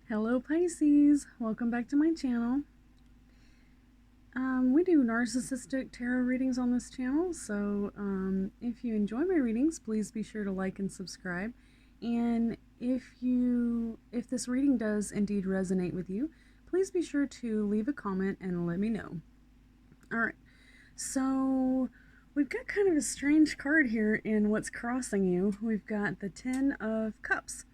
Hello Pisces, welcome back to my channel. We do narcissistic tarot readings on this channel, so if you enjoy my readings, please be sure to like and subscribe. And if this reading does indeed resonate with you, please be sure to leave a comment and let me know. Alright, so we've got kind of a strange card here in what's crossing you. We've got the Ten of Cups,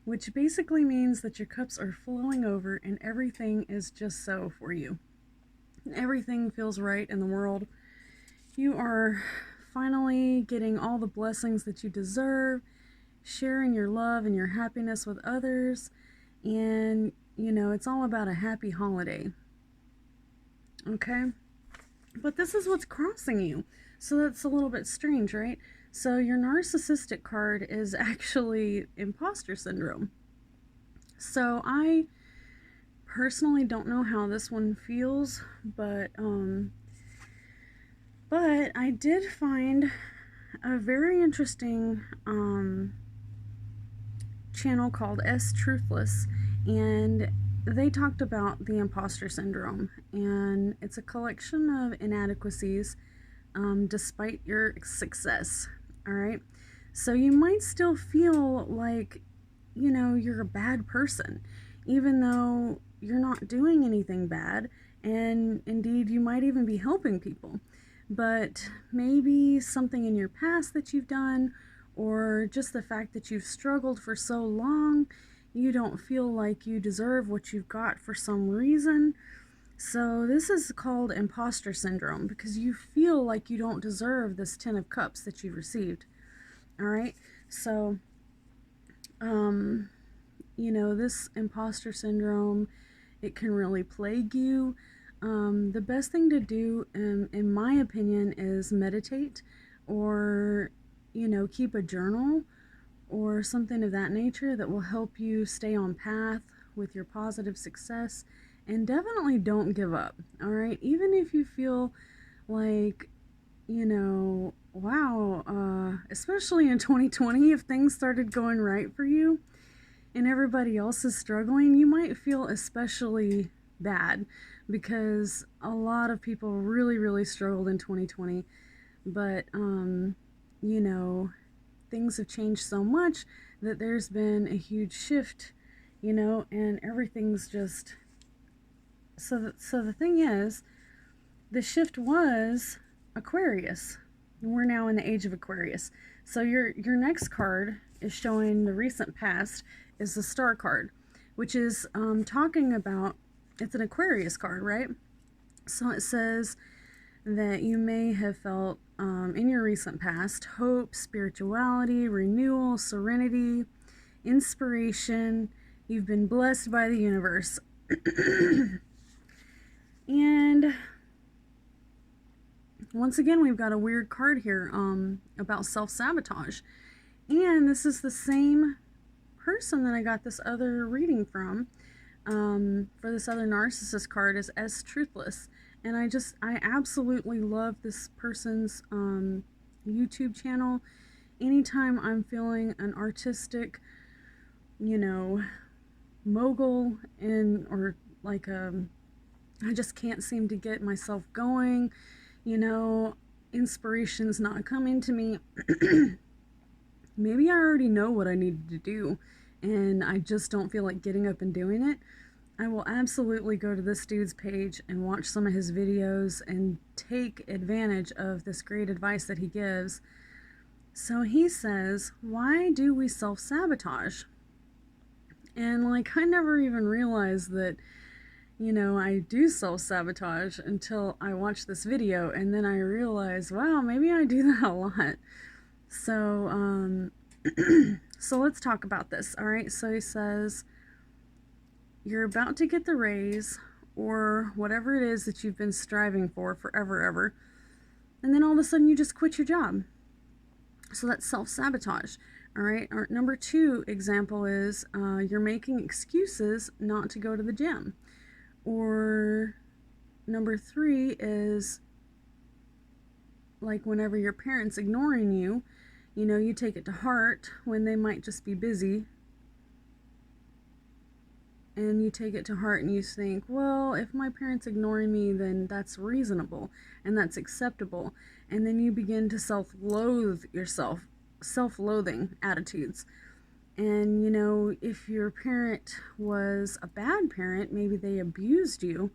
which basically means that your cups are flowing over and everything is just so for you. Everything feels right in the world. You are finally getting all the blessings that you deserve, sharing your love and your happiness with others, and it's all about a happy holiday. Okay? But this is what's crossing you. So that's a little bit strange, right? So your narcissistic card is actually imposter syndrome. So I personally don't know how this one feels, but I did find a very interesting channel called Truthless, and they talked about the imposter syndrome, and it's a collection of inadequacies despite your success. All right, so you might still feel like you're a bad person, even though you're not doing anything bad, and indeed you might even be helping people. But maybe something in your past that you've done, or just the fact that you've struggled for so long, you don't feel like you deserve what you've got for some reason. So this is called imposter syndrome, because you feel like you don't deserve this Ten of Cups that you've received. All right, so this imposter syndrome, it can really plague you. The best thing to do, in my opinion, is meditate, or keep a journal or something of that nature that will help you stay on path with your positive success. And definitely don't give up. All right, even if you feel like wow, especially in 2020, if things started going right for you and everybody else is struggling, you might feel especially bad, because a lot of people really struggled in 2020. But things have changed so much that there's been a huge shift, and everything's just so the thing is, the shift was Aquarius. We're now in the age of Aquarius. So your next card is showing the recent past, is the Star card, which is talking about, it's an Aquarius card, right? So it says that you may have felt in your recent past hope, spirituality, renewal, serenity, inspiration. You've been blessed by the universe. And once again, we've got a weird card here about self-sabotage. And this is the same person that I got this other reading from, for this other narcissist card, is Truthless. And I absolutely love this person's YouTube channel. Anytime I'm feeling an artistic, mogul, or like I just can't seem to get myself going, inspiration's not coming to me. Maybe I already know what I need to do and I just don't feel like getting up and doing it. I will absolutely go to this dude's page and watch some of his videos and take advantage of this great advice that he gives. So he says, why do we self-sabotage? And I never even realized that I do self-sabotage until I watch this video, and then I realize, wow, maybe I do that a lot. So, so let's talk about this, all right? So he says, you're about to get the raise, or whatever it is that you've been striving for forever, ever, and then all of a sudden you just quit your job. So that's self-sabotage, all right? Our number 2 example is you're making excuses not to go to the gym. Or number 3 is like whenever your parents ignoring you, you take it to heart when they might just be busy, and you take it to heart and you think, well, if my parents ignoring me, then that's reasonable and that's acceptable. And then you begin to self-loathe yourself, self-loathing attitudes. And, you know, if your parent was a bad parent, maybe they abused you,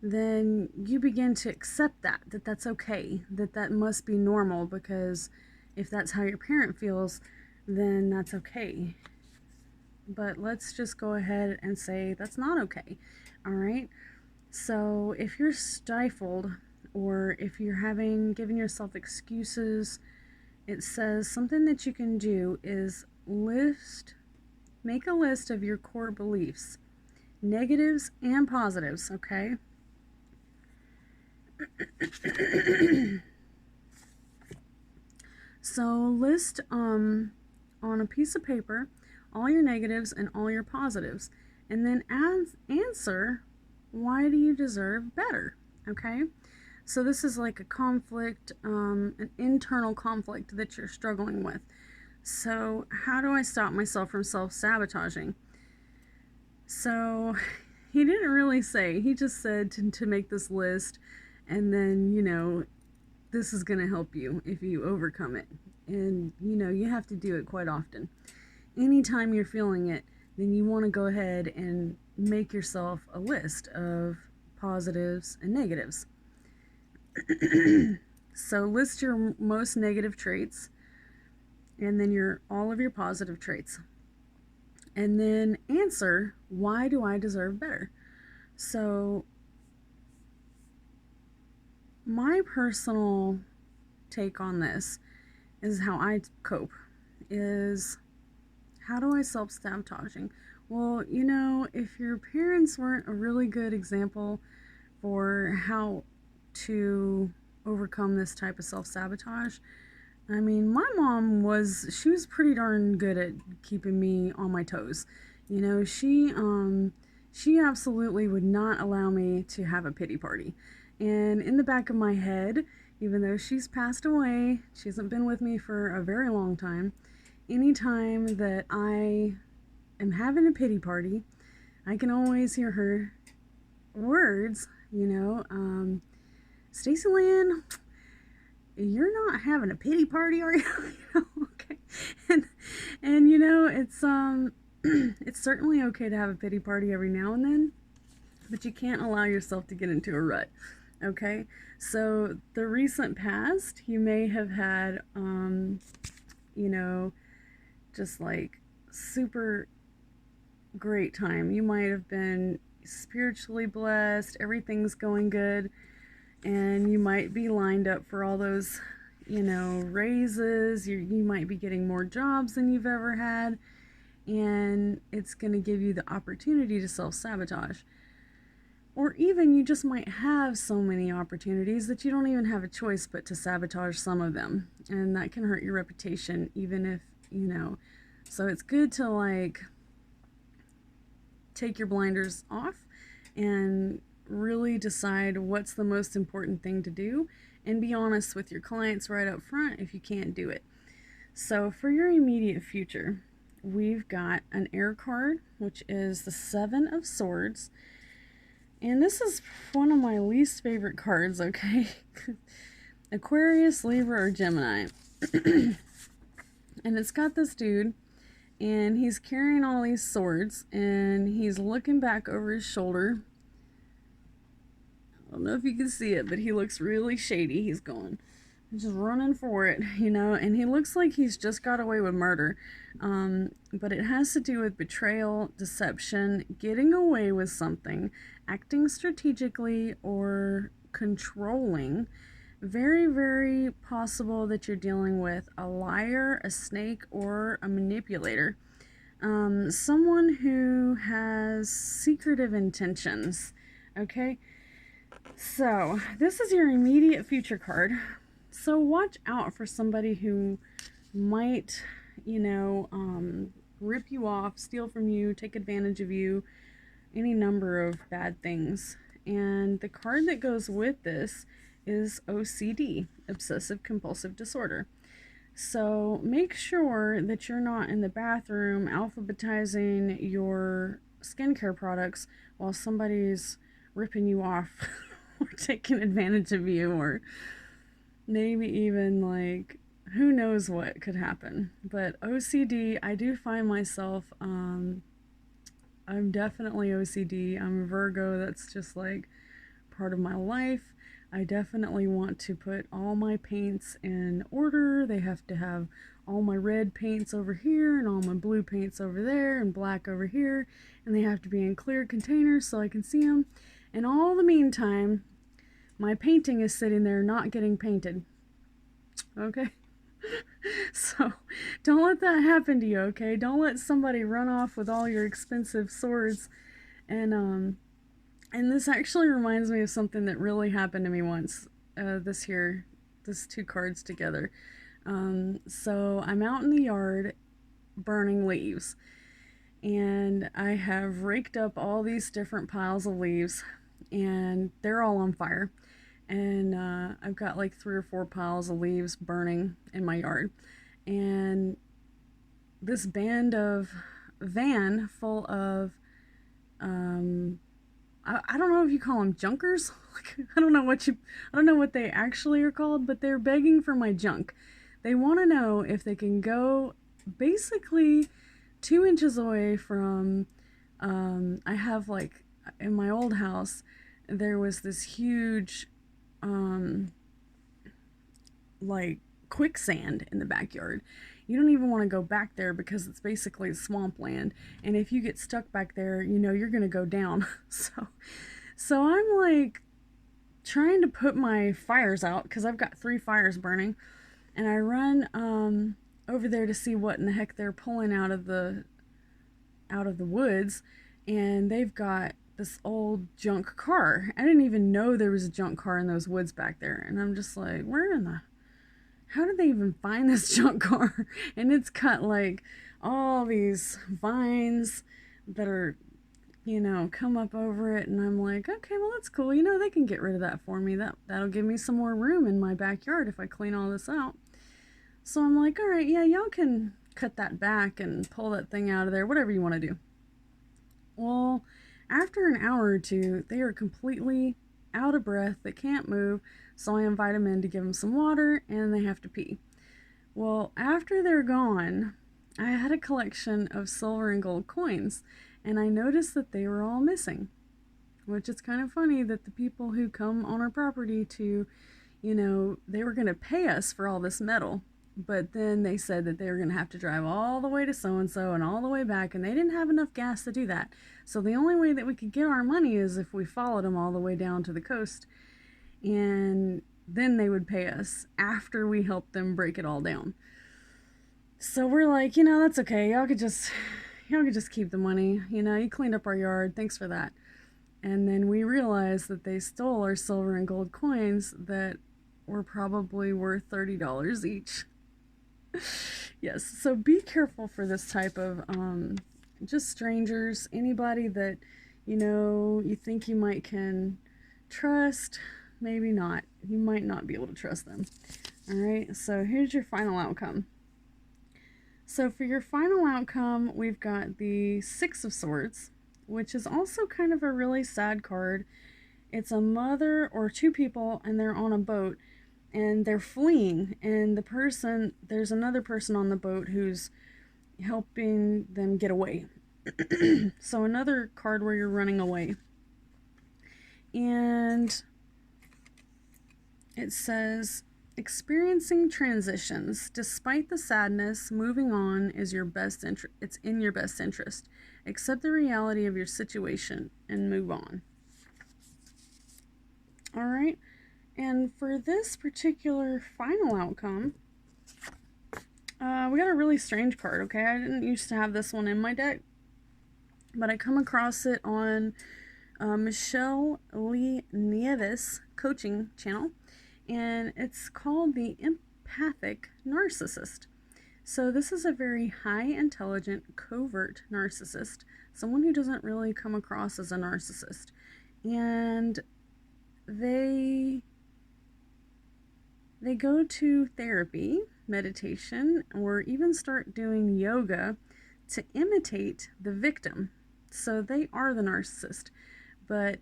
then you begin to accept that that's okay, that must be normal, because if that's how your parent feels, then that's okay. But let's just go ahead and say that's not okay. All right. So if you're stifled, or if you're giving yourself excuses, it says something that you can do is make a list of your core beliefs, negatives and positives, okay? So list on a piece of paper all your negatives and all your positives, and then answer, why do you deserve better? Okay, so this is like a conflict, an internal conflict that you're struggling with. So how do I stop myself from self-sabotaging? So he didn't really say, he just said to make this list, and then, you know, this is going to help you if you overcome it. And, you know, you have to do it quite often. Anytime you're feeling it, then you want to go ahead and make yourself a list of positives and negatives. So list your most negative traits, and then all of your positive traits. And then answer, why do I deserve better? So my personal take on this is how I cope is, how do I self-sabotaging? Well, you know, if your parents weren't a really good example for how to overcome this type of self-sabotage, I mean, my mom she was pretty darn good at keeping me on my toes. You know, she absolutely would not allow me to have a pity party. And in the back of my head, even though she's passed away, she hasn't been with me for a very long time, anytime that I am having a pity party, I can always hear her words, you know, Stacey Lynn, you're not having a pity party, are you? You know, okay. And you know, it's certainly okay to have a pity party every now and then, but you can't allow yourself to get into a rut. Okay, so the recent past, you may have had, you know, just like super great time. You might have been spiritually blessed, everything's going good, and you might be lined up for all those, you know, raises. You might be getting more jobs than you've ever had, and it's going to give you the opportunity to self-sabotage. Or even you just might have so many opportunities that you don't even have a choice but to sabotage some of them. And that can hurt your reputation, even if, you know. So it's good to, like, take your blinders off and really decide what's the most important thing to do, and be honest with your clients right up front if you can't do it. So for your immediate future, we've got an air card, which is the 7 of Swords. And this is one of my least favorite cards, okay? Aquarius, Libra, or Gemini. And it's got this dude, and he's carrying all these swords, and he's looking back over his shoulder. I don't know if you can see it, but he looks really shady. He's just running for it, you know, and he looks like he's just got away with murder. But it has to do with betrayal, deception, getting away with something, acting strategically, or controlling. Very, very possible that you're dealing with a liar, a snake, or a manipulator. Someone who has secretive intentions, okay? So, this is your immediate future card. So watch out for somebody who might, you know, rip you off, steal from you, take advantage of you, any number of bad things. And the card that goes with this is OCD, Obsessive Compulsive Disorder. So make sure that you're not in the bathroom alphabetizing your skincare products while somebody's ripping you off or taking advantage of you, or maybe even like who knows what could happen. But OCD, I do find myself, I'm definitely OCD. I'm a Virgo. That's just like part of my life. I definitely want to put all my paints in order. They have to have all my red paints over here and all my blue paints over there and black over here, and they have to be in clear containers so I can see them. And all the meantime, my painting is sitting there not getting painted. Okay? So don't let that happen to you, okay? Don't let somebody run off with all your expensive swords. And this actually reminds me of something that really happened to me once, this 2 cards together. So I'm out in the yard burning leaves, and I have raked up all these different piles of leaves, and they're all on fire. And I've got like 3 or 4 piles of leaves burning in my yard. And this van full of, I don't know if you call them junkers. I don't know what they actually are called, but they're begging for my junk. They want to know if they can go basically 2 inches away from, I have like, in my old house, there was this huge, like quicksand in the backyard. You don't even want to go back there because it's basically swampland, and if you get stuck back there, you know you're gonna go down. So I'm like trying to put my fires out because I've got 3 fires burning, and I run over there to see what in the heck they're pulling out of the woods, and they've got this old junk car. I didn't even know there was a junk car in those woods back there, and I'm just like, how did they even find this junk car? And it's got like all these vines that are, come up over it, and I'm like, okay, well, that's cool. They can get rid of that for me. That'll give me some more room in my backyard if I clean all this out. So I'm like, all right, yeah, y'all can cut that back and pull that thing out of there, whatever you want to do. Well, after an hour or 2, they are completely out of breath. They can't move, so I invite them in to give them some water, and they have to pee. Well, after they're gone, I had a collection of silver and gold coins, and I noticed that they were all missing, which is kind of funny that the people who come on our property to, they were going to pay us for all this metal, but then they said that they were going to have to drive all the way to so-and-so and all the way back, and they didn't have enough gas to do that. So the only way that we could get our money is if we followed them all the way down to the coast, and then they would pay us after we helped them break it all down. So we're like, that's okay. Y'all could just keep the money. You cleaned up our yard. Thanks for that. And then we realized that they stole our silver and gold coins that were probably worth $30 each. Yes, so be careful for this type of just strangers, anybody that you think you might can trust, maybe not. You might not be able to trust them. All right, so here's your final outcome. So for your final outcome, we've got the 6 of Swords, which is also kind of a really sad card. It's a mother or 2 people, and they're on a boat, and they're fleeing, and there's another person on the boat who's helping them get away. So another card where you're running away. And it says, experiencing transitions. Despite the sadness, moving on is your best interest. It's in your best interest. Accept the reality of your situation and move on. All right. And for this particular final outcome, we got a really strange card, okay? I didn't used to have this one in my deck, but I come across it on Michelle Lee Nieves coaching channel, and it's called the Empathic Narcissist. So this is a very high intelligent, covert narcissist, someone who doesn't really come across as a narcissist. And they go to therapy, meditation, or even start doing yoga to imitate the victim. So they are the narcissist, but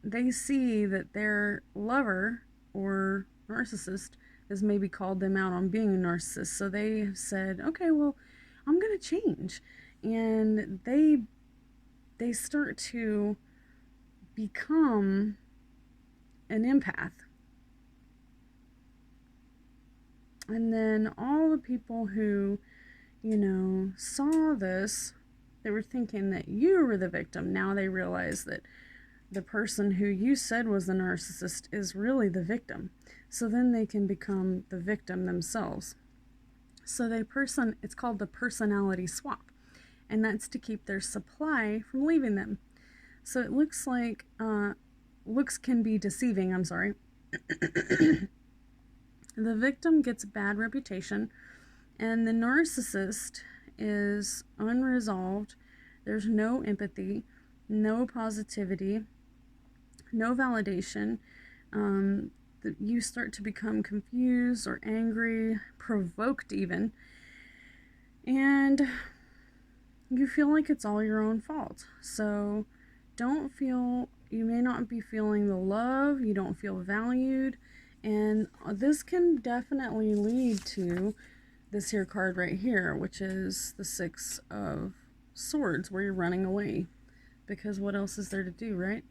they see that their lover or narcissist has maybe called them out on being a narcissist. So they have said, okay, well, I'm going to change. And they start to become an empath. And then all the people who, saw this, they were thinking that you were the victim. Now they realize that the person who you said was the narcissist is really the victim. So then they can become the victim themselves. So it's called the personality swap. And that's to keep their supply from leaving them. So it looks like, looks can be deceiving, I'm sorry. The victim gets a bad reputation, and the narcissist is unresolved. There's no empathy, no positivity, no validation. You start to become confused or angry, provoked even, and you feel like it's all your own fault. So you may not be feeling the love, you don't feel valued, and this can definitely lead to this here card right here, which is the Six of Swords, where you're running away, because what else is there to do, right?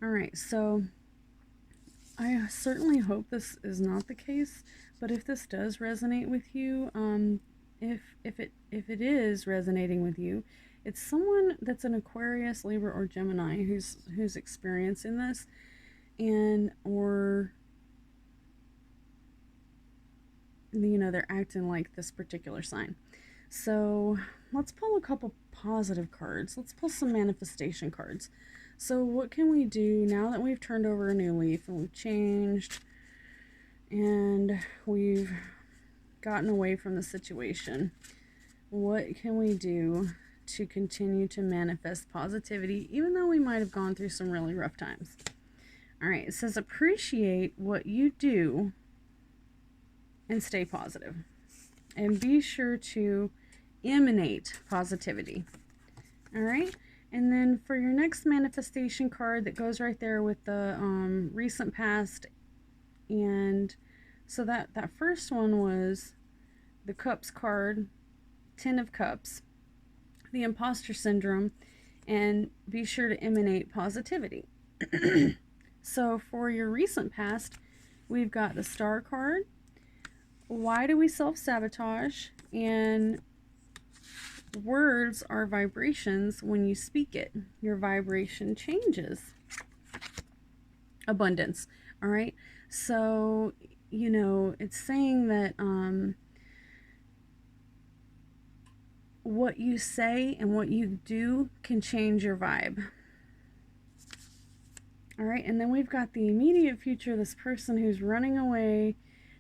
All right, so I certainly hope this is not the case, but if this does resonate with you, if it is resonating with you, it's someone that's an Aquarius, Libra, or Gemini who's experiencing this, or they're acting like this particular sign. So let's pull a couple positive cards. Let's pull some manifestation cards. So what can we do now that we've turned over a new leaf and we've changed and we've gotten away from the situation? What can we do to continue to manifest positivity, even though we might have gone through some really rough times? All right, it says appreciate what you do and stay positive. And be sure to emanate positivity. All right? And then for your next manifestation card that goes right there with the recent past, and so that first one was the Cups card, 10 of Cups, the imposter syndrome, and be sure to emanate positivity. So for your recent past, we've got the Star card. Why do we self-sabotage? And words are vibrations. When you speak it, your vibration changes. Abundance. All right. So, it's saying that what you say and what you do can change your vibe. All right. And then we've got the immediate future, this person who's running away,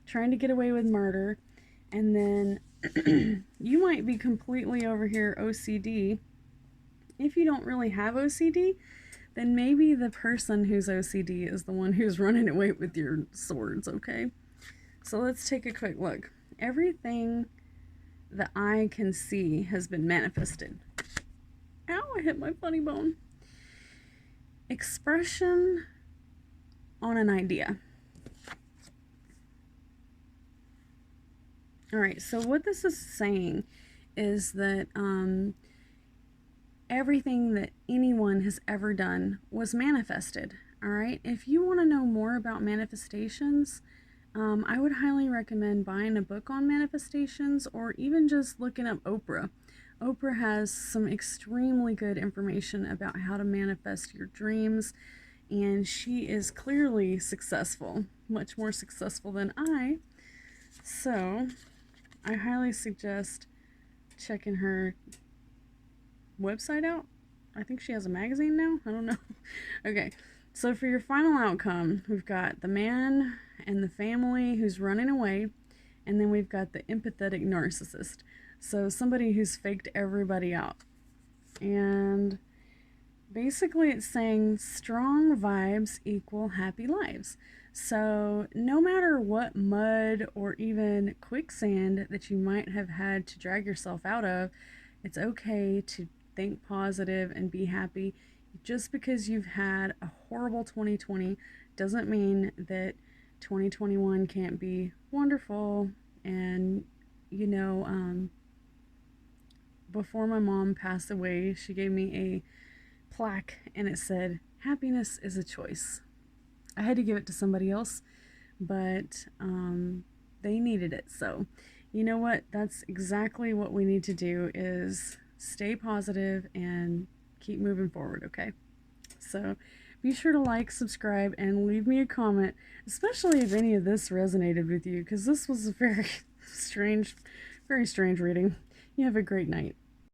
trying to get away with murder. And then you might be completely over here OCD. If you don't really have OCD, then maybe the person who's OCD is the one who's running away with your swords, okay? So let's take a quick look. Everything that I can see has been manifested. Ow, I hit my funny bone. Expression on an idea. All right, so what this is saying is that everything that anyone has ever done was manifested. All right, if you want to know more about manifestations, I would highly recommend buying a book on manifestations, or even just looking up Oprah. Oprah has some extremely good information about how to manifest your dreams, and she is clearly successful, much more successful than I. So I highly suggest checking her website out. I think she has a magazine now. I don't know. Okay, so for your final outcome, we've got the man and the family who's running away, and then we've got the empathetic narcissist. So somebody who's faked everybody out. And basically it's saying strong vibes equal happy lives. So no matter what mud or even quicksand that you might have had to drag yourself out of, it's okay to think positive and be happy. Just because you've had a horrible 2020 doesn't mean that 2021 can't be wonderful. And, you know, before my mom passed away, she gave me a plaque and it said, "Happiness is a choice." I had to give it to somebody else, but they needed it. So, you know what? That's exactly what we need to do, is stay positive and keep moving forward, okay? So be sure to like, subscribe, and leave me a comment, especially if any of this resonated with you, because this was a very strange reading. You have a great night.